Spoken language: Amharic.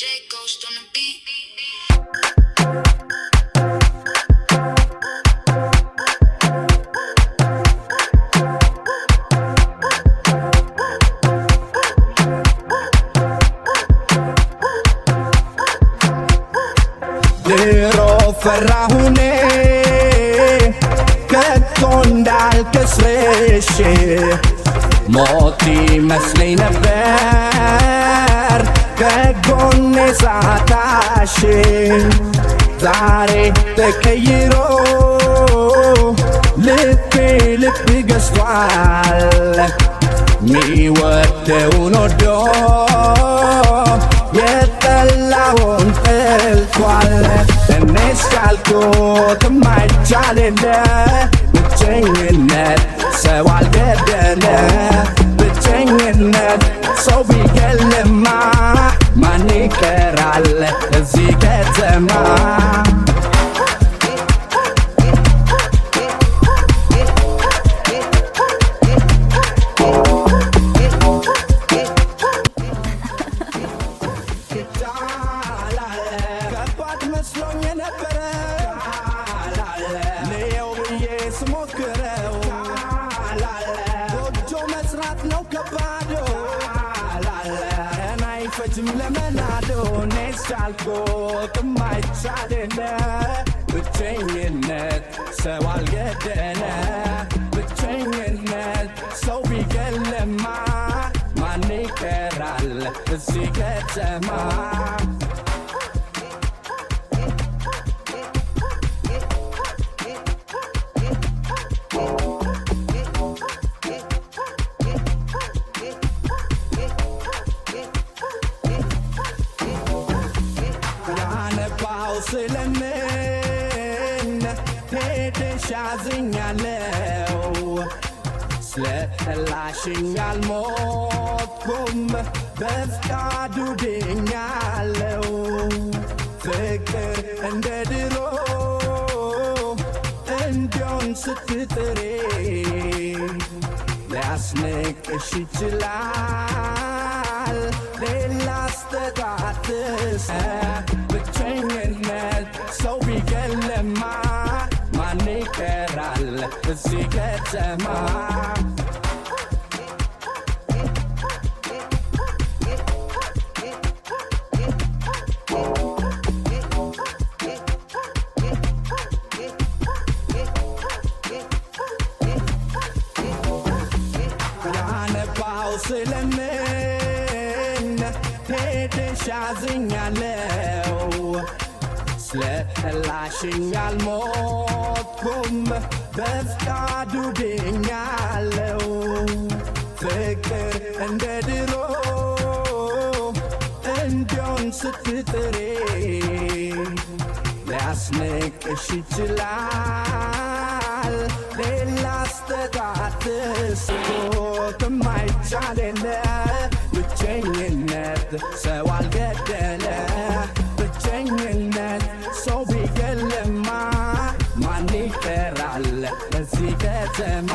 Ghost on the beat. ድሮ ፈራሁኔ ከቶ እንዳልከስርሽ ሞት ይመስለኝ ነበር ከጎኔ ሳታሽ ዛሬ ተቀይሮ ልቤ ልብ ገዝቷል ሚወደውን ወዶ የጠላውን ጠልቷል እኔስ ካልኩት ማይቻል የለ ብቸኝነት ሰው አልገደለ ብቸኝነት ሰው ቢገልማ ማን ይቀራል እዚህ ከተማ ከባድ መስሎኝ የነበረ ልየው ብዬ ስሞክረው ጎጆ መስራት ነው ከባዶ ቀን አይፈጅም ለመናዶ እኔስ ካልኩት ማይቻል የለ ብቸኝነት ሰው አልገደለ ብቸኝነት ሰው ቢገልማ ማን ይቀራል እዚህ ከተማ ያነባው ስለምን ሄደሽ አዝኛለው ስለጠላሽኝ አልሞትኩም በፍቃዱ ድኛለው ፍቅር እንደ ድሮ እንዲሆን ስትጥሬ ሊያስንቅሽ ይችላል ሌላ አስተጣጥስ ብቸኝነት ሰው ቢገልማ ማን ይቀራል እዚህ ከተማ ያነባው ስለምን ሄደሽ አዝኛለው ስለጠላሽኝ አልሞትኩም በፍቃዱ ድኛለው ፍቅር እንደ ድሮ እንዲሆን ስትጥሬ ሊያስንቅሽ ይችላል ሌላ አስተጣጥስ ማይቻል የለ ብቸኝነት ሰው አልገደለ ብቸኝነት ሰው ቢገልማ ማን ይቀራል እዚህ ከተማ